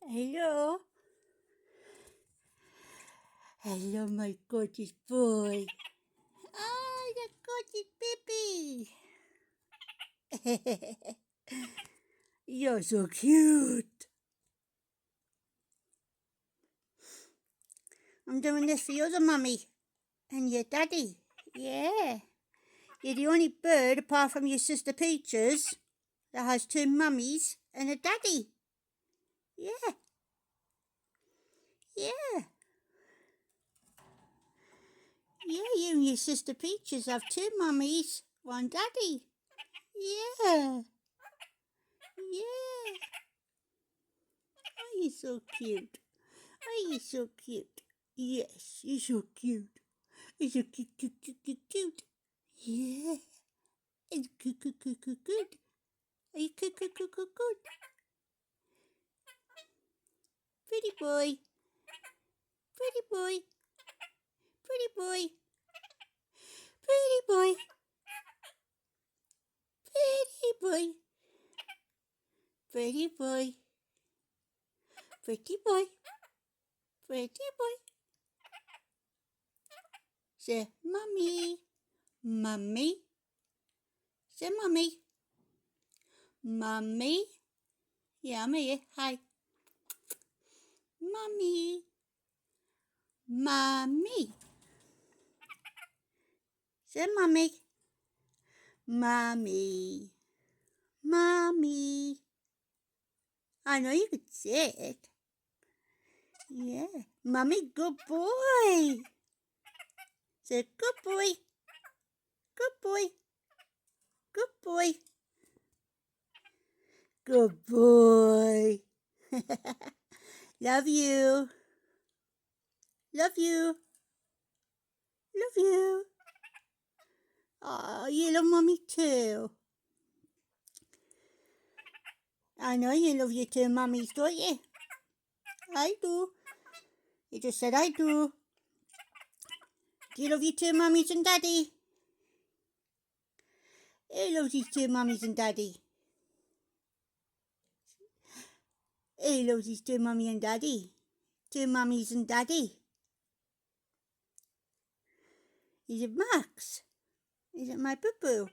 Hello. Hello, my gorgeous boy. Oh, the gorgeous baby. You're so cute. I'm doing this for your mummy and your daddy. Yeah. You're the only bird, apart from your sister Peaches, that has two mummies and a daddy. Yeah. Yeah. Yeah, you and your sister Peaches have two mummies, one daddy. Yeah. Yeah. Oh, you're so cute. Oh, you're so cute. Yes, you're so cute. You're so cute, cute, cute, cute, cute. Yeah. It's cute, cute, cute, cute, cute. Are you cute, cute, cute, cute, cute? Pretty boy. Pretty boy. Pretty boy. Pretty boy. Pretty boy. Pretty boy. Pretty boy. Pretty boy. Say, Mommy. Mommy. Say, Mommy. Mommy. Yeah, I'm here. Hi. Mommy. Mommy. Say, Mommy. Mommy. Mommy. I know you could say it. Yeah. Mommy, good boy. Say, good boy. Good boy. Good boy. Good boy. Love you. Love you. Love you. Oh, you love Mommy too. I know you love your two mummies, don't you? I do. You just said I do. Do you love your two mummies and daddy? Who loves his two mummies and daddy? Who loves his two mummy and daddy? Two mummies and daddy. Is it Max? Is it my boo-boo?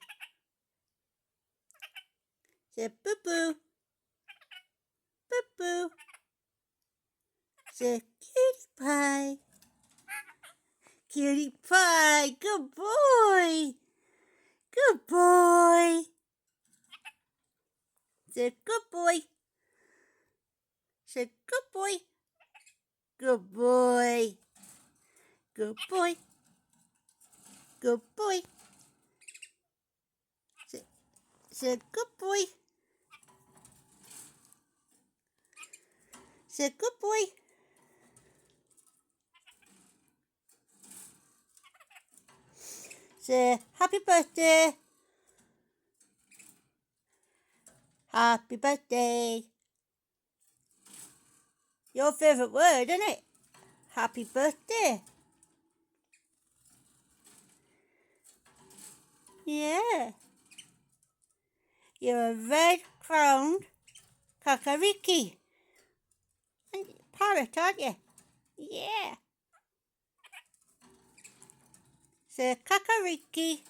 Is it boo-boo? Boo-boo. Is it cutie pie? Cutie pie. Good boy. Good boy. Is it good boy? Is it good boy? Good boy. Good boy. Good boy. Say good boy. Say good boy. Say happy birthday. Happy birthday. Your favourite word, isn't it? Happy birthday. Yeah. You're a red-crowned kakariki. And parrot, aren't you? Yeah. Say kakariki.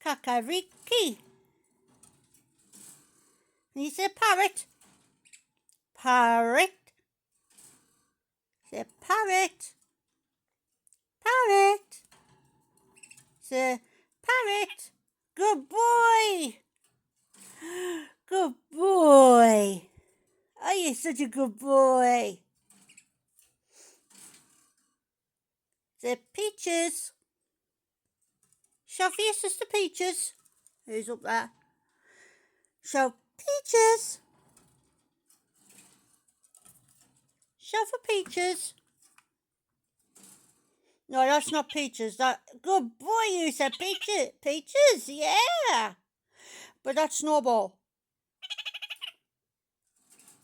Kakariki. And you say parrot. Parrot. Say parrot. Parrot. Say parrot. Good boy. Good boy. Oh, you're such a good boy. Say Peaches. Show for your sister Peaches. Who's up there? Show Peaches. Show for Peaches. No, that's not Peaches. That good boy. You said Peaches. Peaches, yeah. But that's Snowball.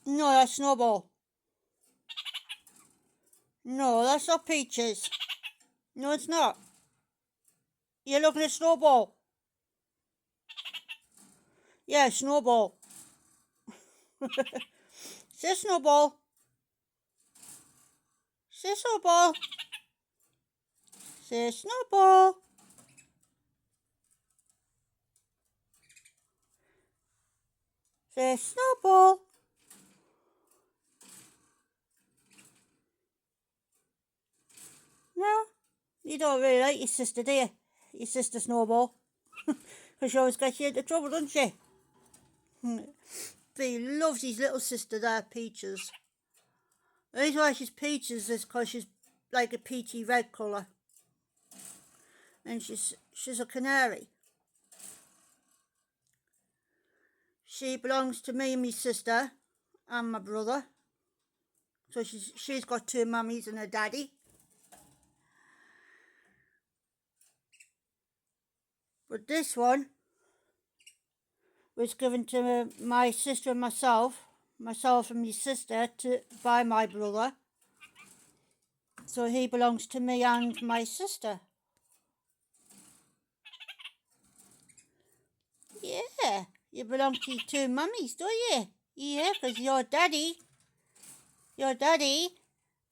No, that's Snowball. No, that's not Peaches. No, it's not. You're looking at Snowball. Yeah, Snowball. Say Snowball. Say Snowball. Say Snowball. Say Snowball. No, you don't really like your sister, do you? Your sister Snowball. Because she always gets you into trouble, doesn't she? But he loves his little sister there, Peaches. The reason why she's Peaches is because she's like a peachy red colour. And she's a canary. She belongs to me and my sister and my brother. So she's got two mummies and a daddy. But this one was given to my sister and myself and my sister by my brother. So he belongs to me and my sister. Yeah, you belong to your two mummies, don't you? Yeah, because your daddy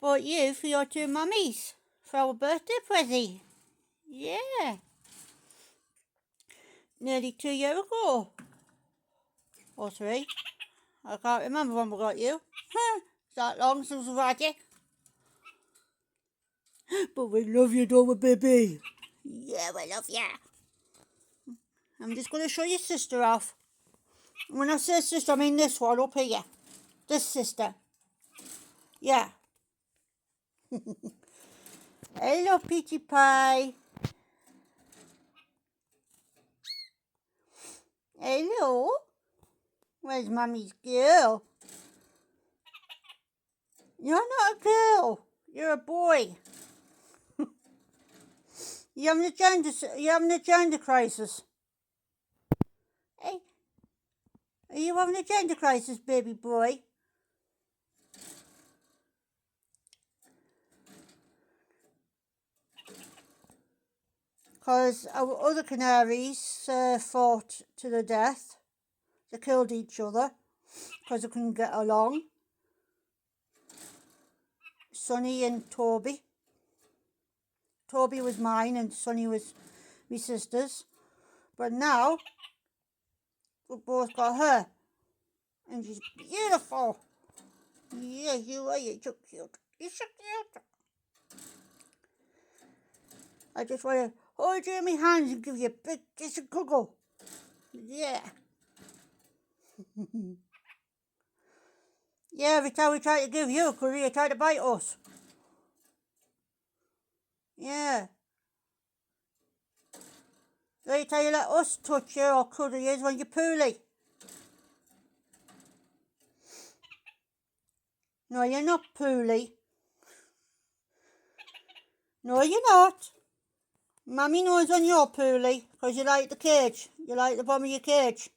bought you for your two mummies for our birthday present. Yeah. Nearly 2 years ago. Or 3. I can't remember when we got you. It's that long since we've had you. But we love you, don't we, baby? Yeah, we love you. I'm just going to show your sister off. When I say sister, I mean this one up here. This sister. Yeah. Hello, Peachy Pie. Hello. Where's Mummy's girl? You're not a girl. You're a boy. You're having a gender crisis. Hey, are you having a gender crisis, baby boy? Because our other canaries fought to the death. They killed each other because they couldn't get along. Sonny and Toby. Toby was mine and Sonny was my sister's. But now we've both got her. And she's beautiful. Yeah, you are. You're so cute. You're so cute. I just want to hold you in my hands and give you a big kiss and cuddle. Yeah. Yeah, every time we try to give you a cuddle, you try to bite us. Yeah. The only time you let us touch you or cuddle you is when you're poorly. No, you're not poorly. No, you're not. Mummy knows when you're poorly, because you like the cage. You like the bottom of your cage.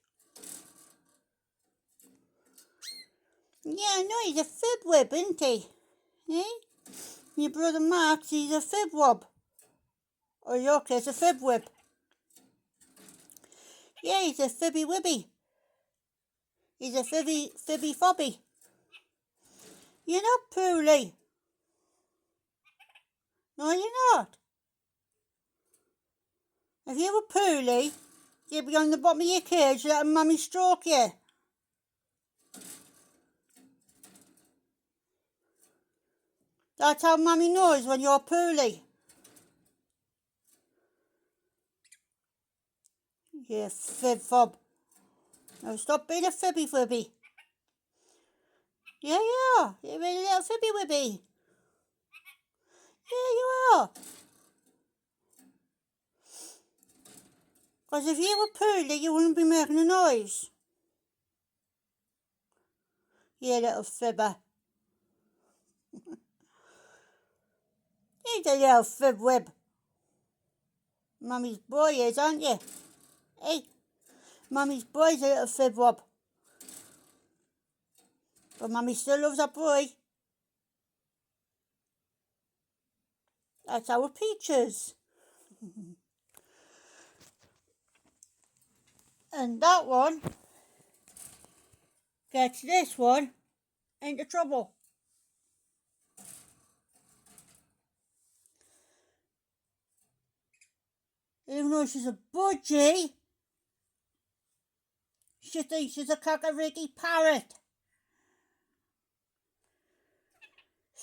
Yeah, I know, he's a fibweb, isn't he? Eh? Your brother Max, he's a fibwob. Or in your case, a fibweb. Yeah, he's a fibby wibby. He's a fibby fobby. You're not poorly. No, you're not. If you were poorly, you'd be on the bottom of your cage letting Mummy stroke you. That's how Mummy knows when you're poorly. You fib fob. Now stop being a fibby fibby. Yeah, you are. You're a little fibby wibby. Yeah, you are. Because if you were poorly, you wouldn't be making a noise. You little fibber. You're a little fibwib. Mummy's boy is, aren't you? Hey, Mummy's boy's a little fibwob. But Mummy still loves that boy. That's our Peaches. And that one gets this one into trouble. Even though she's a budgie, she thinks she's a kakariki parrot.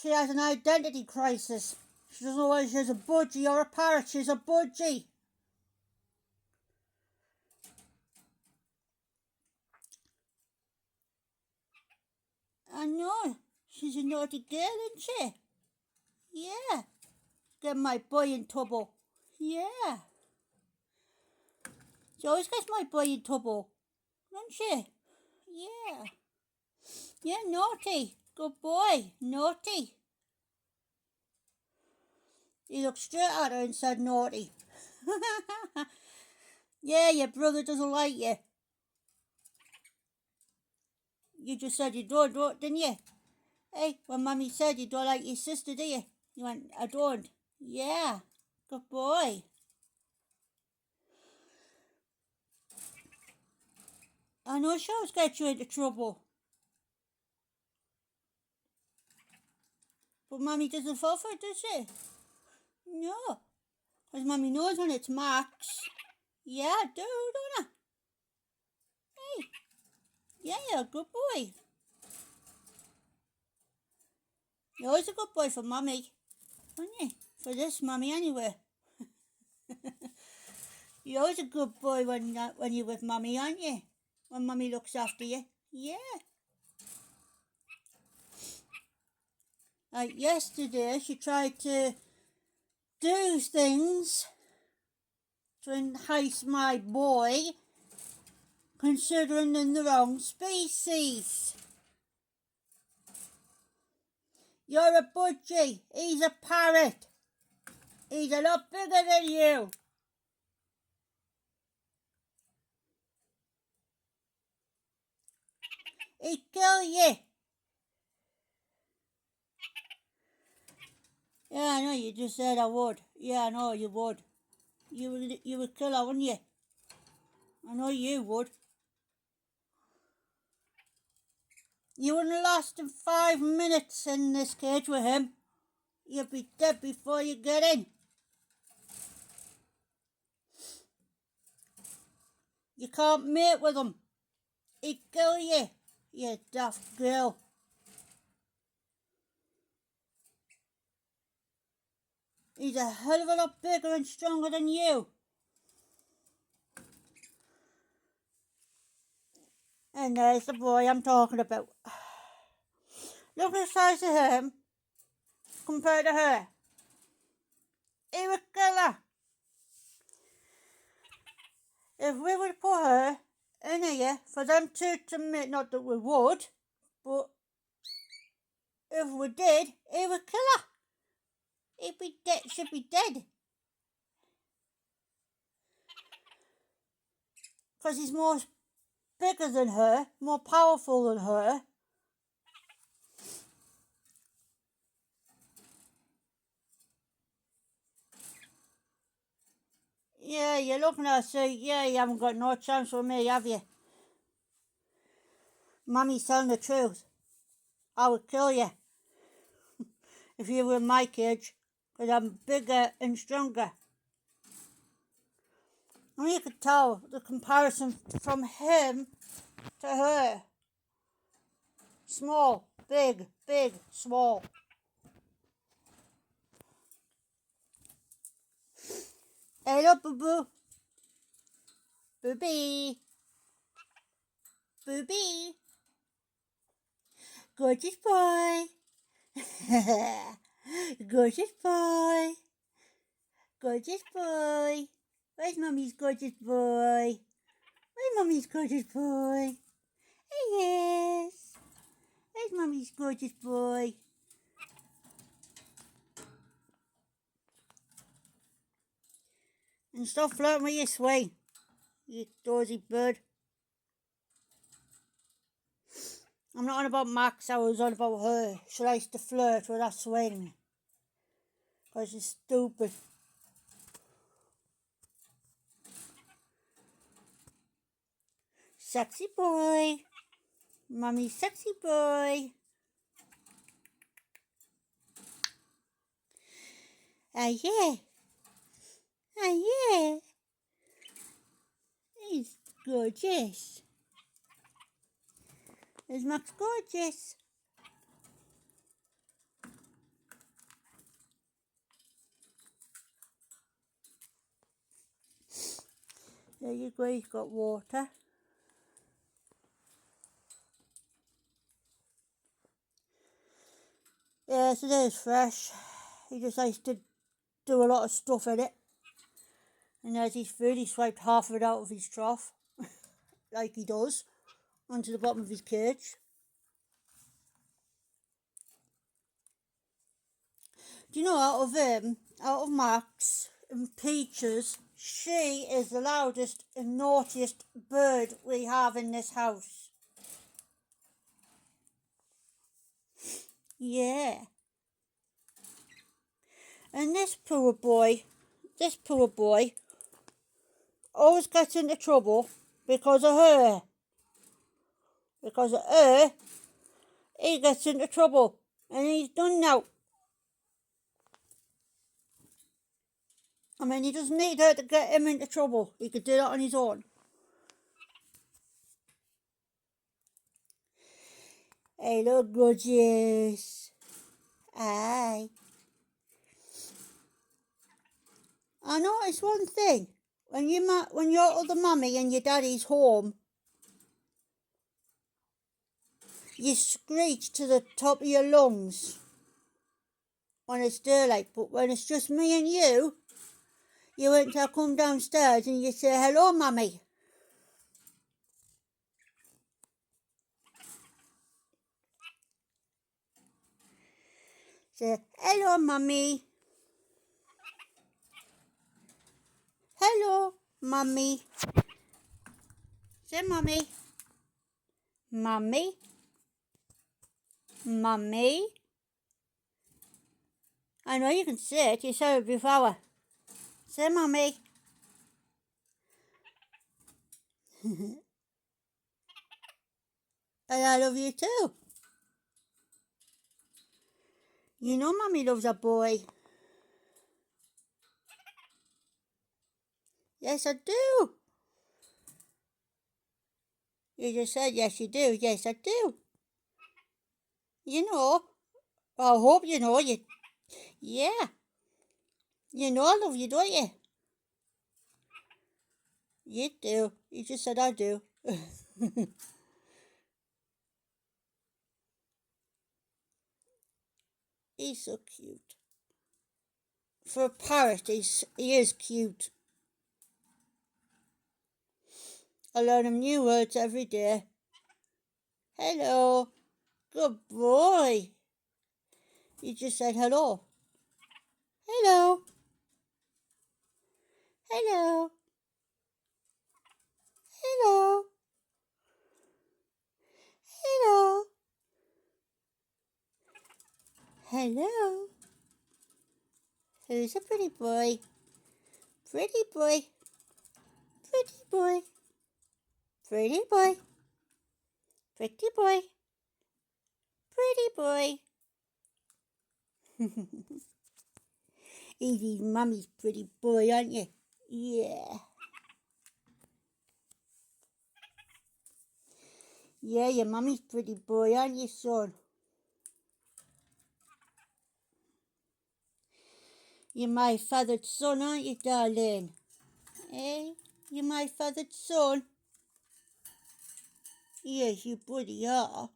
She has an identity crisis. She doesn't know whether she's a budgie or a parrot. She's a budgie. I know. She's a naughty girl, isn't she? Yeah. Get my boy in trouble. Yeah. She always gets my boy in trouble, doesn't she? Yeah. Yeah, naughty. Good boy. Naughty. He looked straight at her and said naughty. Yeah, your brother doesn't like you. You just said you don't, didn't you? Hey, when Mummy said you don't like your sister, do you? You went, I don't. Yeah, good boy. I know she always gets you into trouble. But Mummy doesn't fall for it, does she? No. Because Mummy knows when it's Max. Yeah, I do, don't I? Hey. Yeah, you're a good boy. You're always a good boy for Mummy, aren't you? For this Mummy, anyway. You're always a good boy when you're with Mummy, aren't you? When Mummy looks after you. Yeah. Like yesterday, she tried to do things to entice my boy, considering they're the wrong species. You're a budgie. He's a parrot. He's a lot bigger than you. He'd kill you. Yeah, I know, you just said I would. Yeah, I know you would. You would kill her, wouldn't you? I know you would. You wouldn't last in 5 minutes in this cage with him. You'd be dead before you get in. You can't mate with him. He'd kill you, you daft girl. He's a hell of a lot bigger and stronger than you. And there's the boy I'm talking about. Look at the size of him compared to her. He would kill her. If we would put her in here for them two to mate, not that we would, but if we did, he would kill her. He'd be dead. She'd be dead. Because he's more bigger than her, more powerful than her. Yeah, you're looking at her saying, yeah, you haven't got no chance with me, have you? Mummy's telling the truth. I would kill you if you were in my cage, because I'm bigger and stronger. And you could tell the comparison from him to her. Small, big, big, small. Hello, boo-boo. Booby. Booby. Gorgeous boy. Gorgeous boy. Gorgeous boy. Where's Mummy's gorgeous boy? Where's Mummy's gorgeous boy? Yes. Where's Mummy's gorgeous boy? And stop flirting with your swing, you dozy bird. I'm not on about Max, I was on about her. She likes to flirt with that swing. Because she's stupid. Sexy boy. Mummy's sexy boy. Yeah. Yeah. He's gorgeous. Is Max gorgeous? There you go, he's got water. Yes, it is fresh. He just likes to do a lot of stuff in it. And as his food, he swiped half of it out of his trough, like he does, onto the bottom of his cage. Do you know, out of Max and Peaches, she is the loudest and naughtiest bird we have in this house. Yeah. And this poor boy, always gets into trouble because of her. Because of her, he gets into trouble. And he's done now. I mean, he doesn't need her to get him into trouble. He could do that on his own. Hey, look, gorgeous. Hi. I noticed one thing. When your other mummy and your daddy's home, you screech to the top of your lungs when it's daylight. But when it's just me and you wait till I come downstairs and you say, hello, mummy. Say, hello, mummy. Hello, mummy. Say, mummy. Mummy. Mummy. I know you can say it. You said it before. Say, mummy. And I love you too. You know mummy loves a boy. Yes, I do. You just said yes, you do. Yes, I do. You know. I hope you know. Yeah. You know I love you, don't you? You do. You just said I do. He's so cute. For a parrot, he is cute. I learn him new words every day. Hello. Good boy. You just said hello. Hello. Hello. Hello. Hello. Hello. Who's a pretty boy? Pretty boy. Pretty boy. Pretty boy. Pretty boy. Pretty boy. Evie's mummy's pretty boy, aren't you? Yeah. Yeah, your mummy's pretty boy, aren't you, son? You're my feathered son, aren't you, darling? Eh? You're my feathered son? Yes, you bloody are.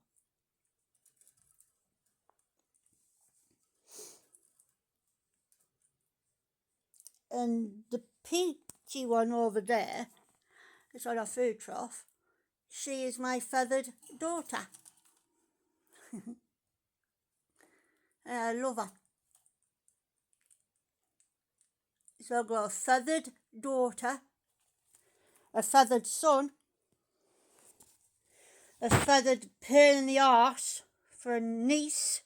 And the peachy one over there, it's on our food trough, she is my feathered daughter. And I love her. So I've got a feathered daughter, a feathered son, a feathered pain in the arse for a niece.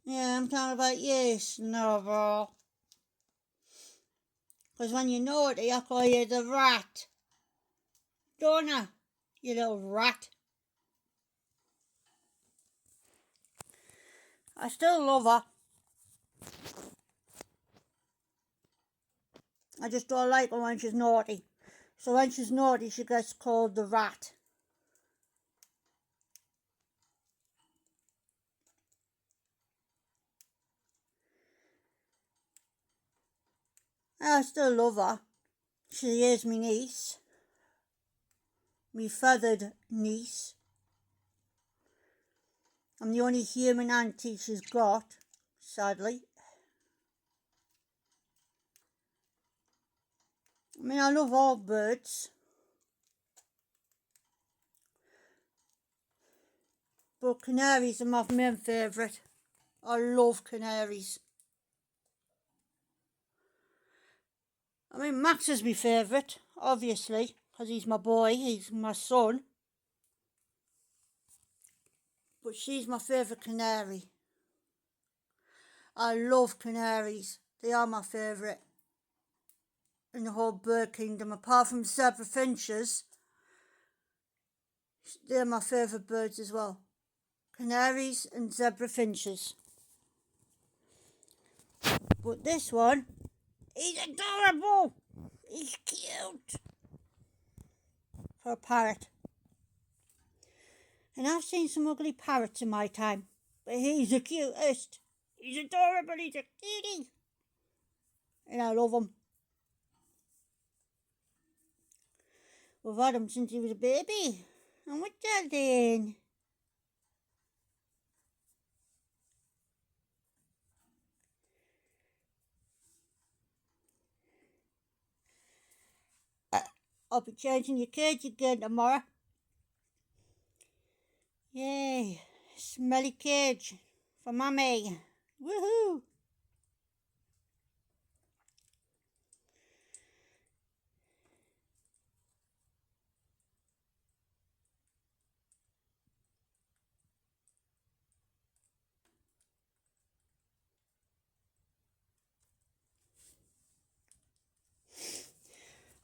Yeah, I'm talking about you, Snowball. Because when you're naughty, I call you the rat. Don't I, you little rat? I still love her. I just don't like her when she's naughty. So when she's naughty, she gets called the rat. I still love her. She is me niece. Me feathered niece. I'm the only human auntie she's got, sadly. I mean, I love all birds. But canaries are my main favourite. I love canaries. I mean, Max is my favourite, obviously, because he's my boy, he's my son. But she's my favourite canary. I love canaries. They are my favourite in the whole bird kingdom. Apart from zebra finches, they're my favourite birds as well. Canaries and zebra finches. But this one, he's adorable. He's cute. For a parrot. And I've seen some ugly parrots in my time, but he's the cutest. He's adorable, he's a cutie. And I love him. We've had him since he was a baby. And what's that then? I'll be changing your cage again tomorrow. Yay, smelly cage for mammy. Woohoo!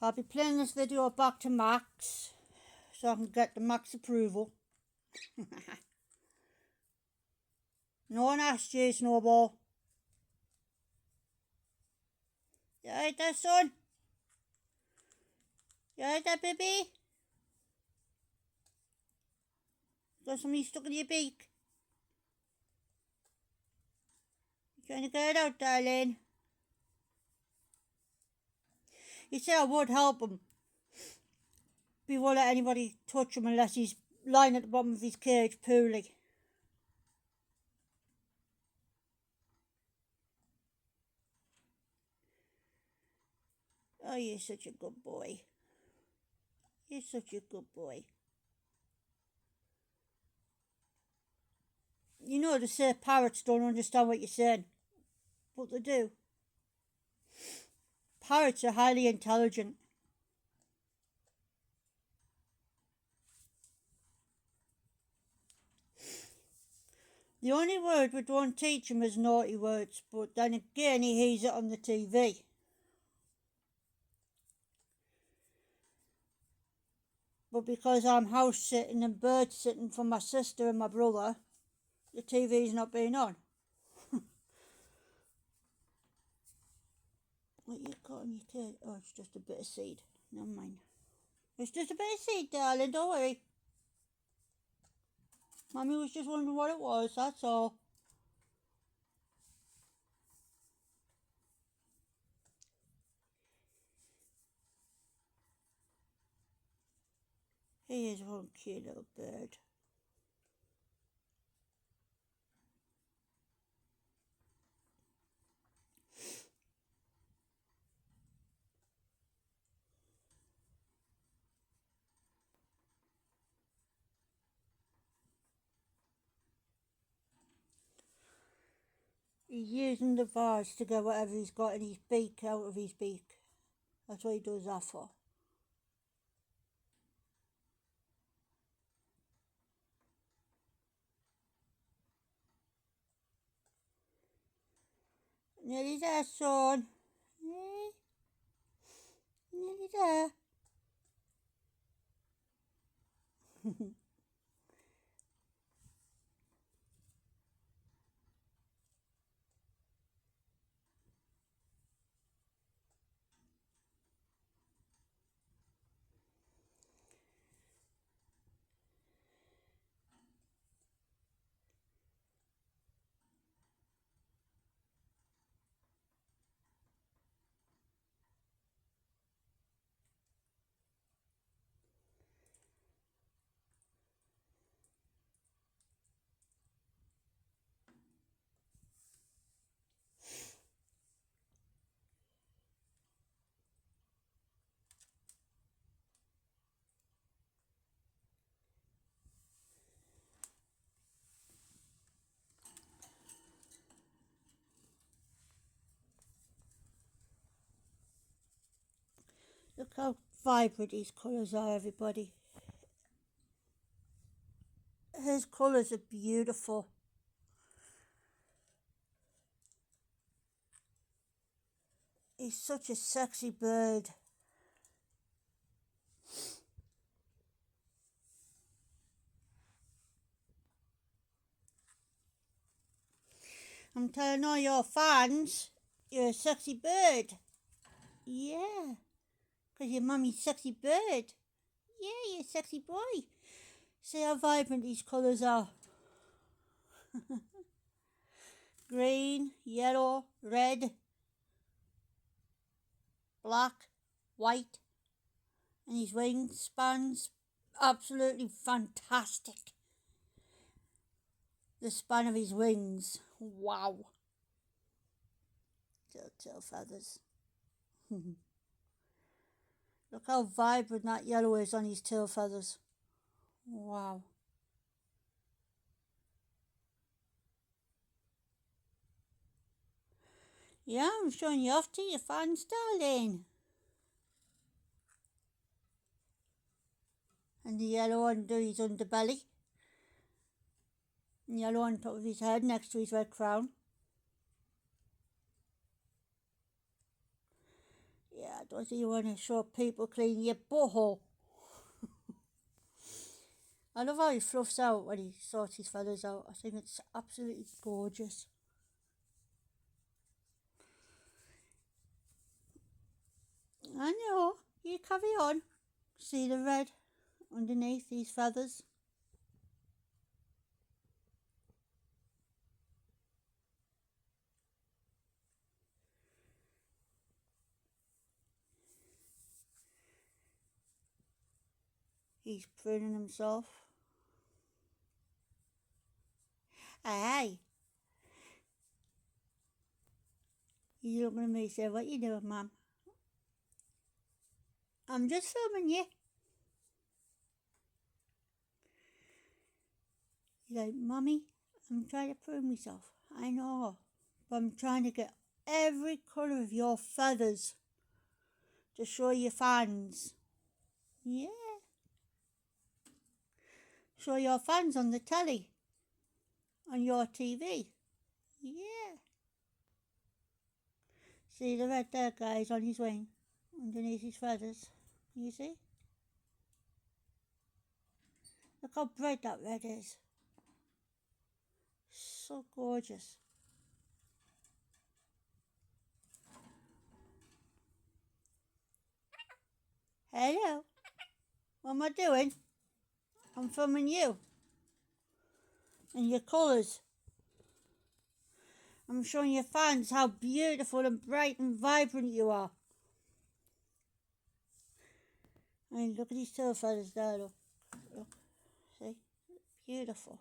I'll be playing this video back to Max so I can get the Max approval. No one asked you, Snowball. You alright there, son? You alright there, baby? Got something stuck in your beak? You trying to get it out, darling? You say I would help him. We won't let anybody touch him unless he's lying at the bottom of his cage poorly. Oh, you're such a good boy. You're such a good boy. You know they say parrots don't understand what you're saying, but they do. Parrots are highly intelligent. The only word we don't teach him is naughty words, but then again he hears it on the TV. But because I'm house sitting and bird sitting for my sister and my brother, the TV's not being on. What you got on your tail? Oh, it's just a bit of seed. Never mind. It's just a bit of seed, darling, don't worry. Mummy was just wondering what it was, that's all. He is one cute little bird. He's using the vase to get whatever he's got in his beak out of his beak. That's what he does that for. Nearly there, son. Nearly there. Look how vibrant these colours are, everybody. His colours are beautiful. He's such a sexy bird. I'm telling all your fans, you're a sexy bird. Yeah, because you're mummy's sexy bird. Yeah, you're a sexy boy. See how vibrant these colours are. Green, yellow, red, black, white, and his wingspans, absolutely fantastic. The span of his wings, wow. Tail feathers. Look how vibrant that yellow is on his tail feathers. Wow. Yeah, I'm showing you off to your fans, darling. And the yellow under his underbelly. And yellow on top of his head next to his red crown. Yeah, don't you want to show people clean your butthole? I love how he fluffs out when he sorts his feathers out. I think it's absolutely gorgeous. I know, you carry on. See the red underneath these feathers? He's pruning himself. Hey, he's looking at me, say, what you doing, Mum? I'm just filming you. He's like, Mummy, I'm trying to prune myself. I know, but I'm trying to get every colour of your feathers to show your fans. Yeah. Show your fans on the telly, on your TV. Yeah. See the red there, guys, on his wing, underneath his feathers. You see? Look how bright that red is. So gorgeous. Hello. What am I doing? I'm filming you and your colours. I'm showing your fans how beautiful and bright and vibrant you are. I mean, look at these tail feathers there, look. Look. See? Beautiful.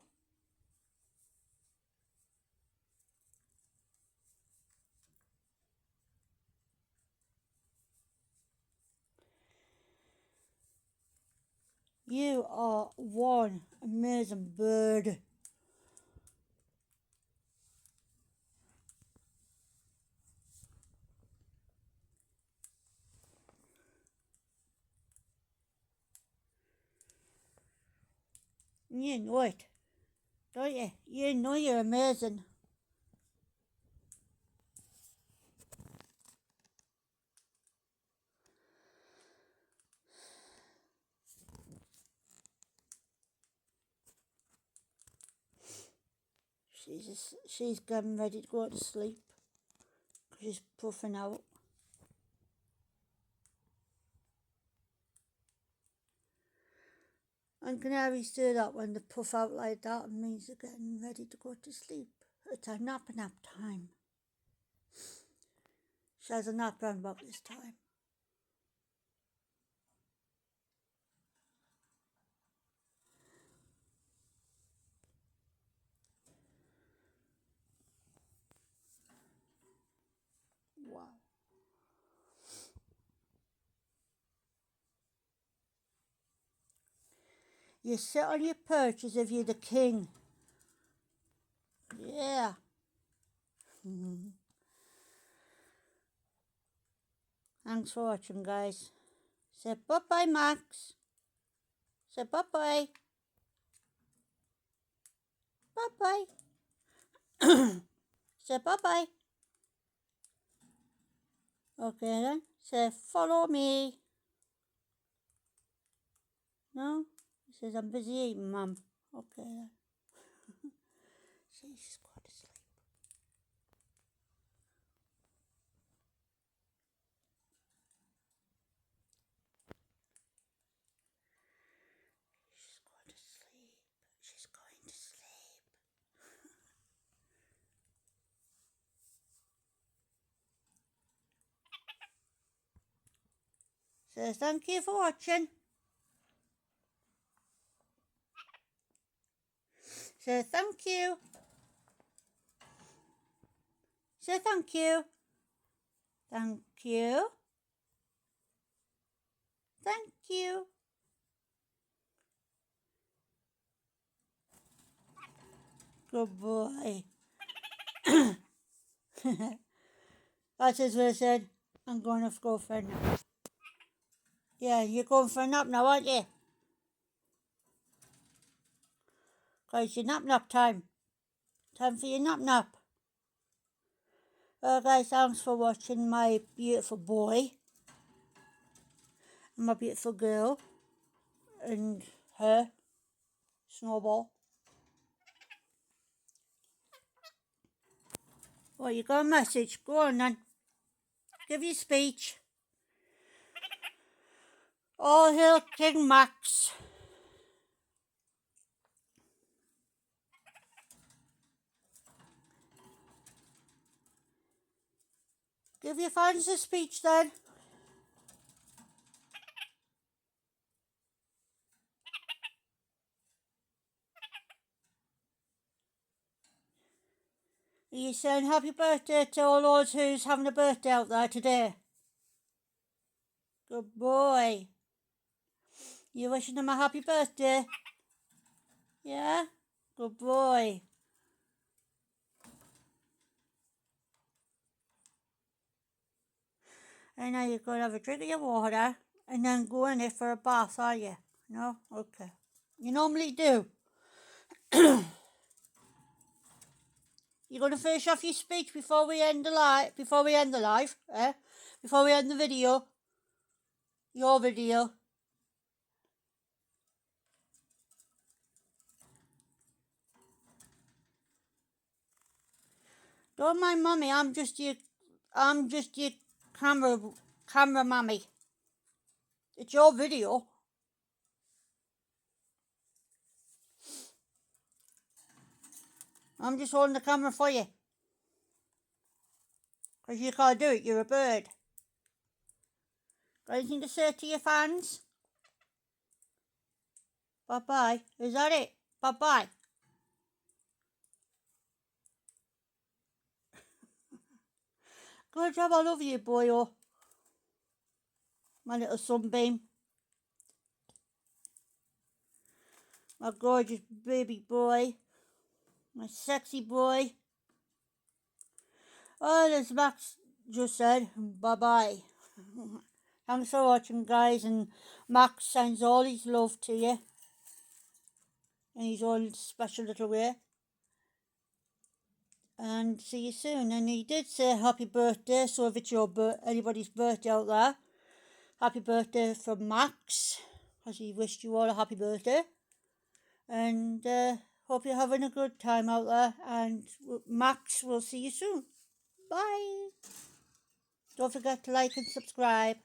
You are one amazing bird. You know it, don't you? You know you're amazing. She's getting ready to go to sleep. She's puffing out. And canaries do that when they puff out like that. It means they're getting ready to go to sleep. It's a nap time. She has a nap around about this time. Wow. You sit on your perch as if you're the king. Yeah. Thanks for watching, guys. Say bye-bye, Max. Say bye-bye. Bye-bye. Say bye-bye. Okay then. Say follow me. No? He says I'm busy eating, Mum. Okay then. See, she's going to sleep. She's going to sleep. She's going to sleep. Say thank you for watching. Say thank you. Say thank you. Thank you. Thank you. Good boy. That's his way said, I'm going to go for a nap. Yeah, you're going for a nap now, aren't you? Because it's your nap time. Time for your nap. Well, guys, thanks for watching my beautiful boy and my beautiful girl and her, Snowball. Well, you got a message. Go on then. Give your speech. All hail King Max. Give your fans a speech then. Are you saying happy birthday to all those who's having a birthday out there today? Good boy. You wishing them a happy birthday? Yeah? Good boy. And now you're going to have a drink of your water and then go in it for a bath, are you? No? Okay. You normally do. You're going to finish off your speech before we end the live? Before we end the live? Before we end the video? Your video? Don't mind Mummy, I'm just your camera Mummy. It's your video. I'm just holding the camera for you. Because you can't do it, you're a bird. Got anything to say to your fans? Bye-bye. Is that it? Bye-bye. Good job, I love you, boyo. My little sunbeam. My gorgeous baby boy. My sexy boy. Oh, as Max just said, bye-bye. Thanks for watching, guys, and Max sends all his love to you in his own special little way. And see you soon. And he did say happy birthday, so if it's your anybody's birthday out there, happy birthday from Max, as he wished you all a happy birthday. And Hope you're having a good time out there, and Max, we'll see you soon. Bye. Don't forget to like and subscribe.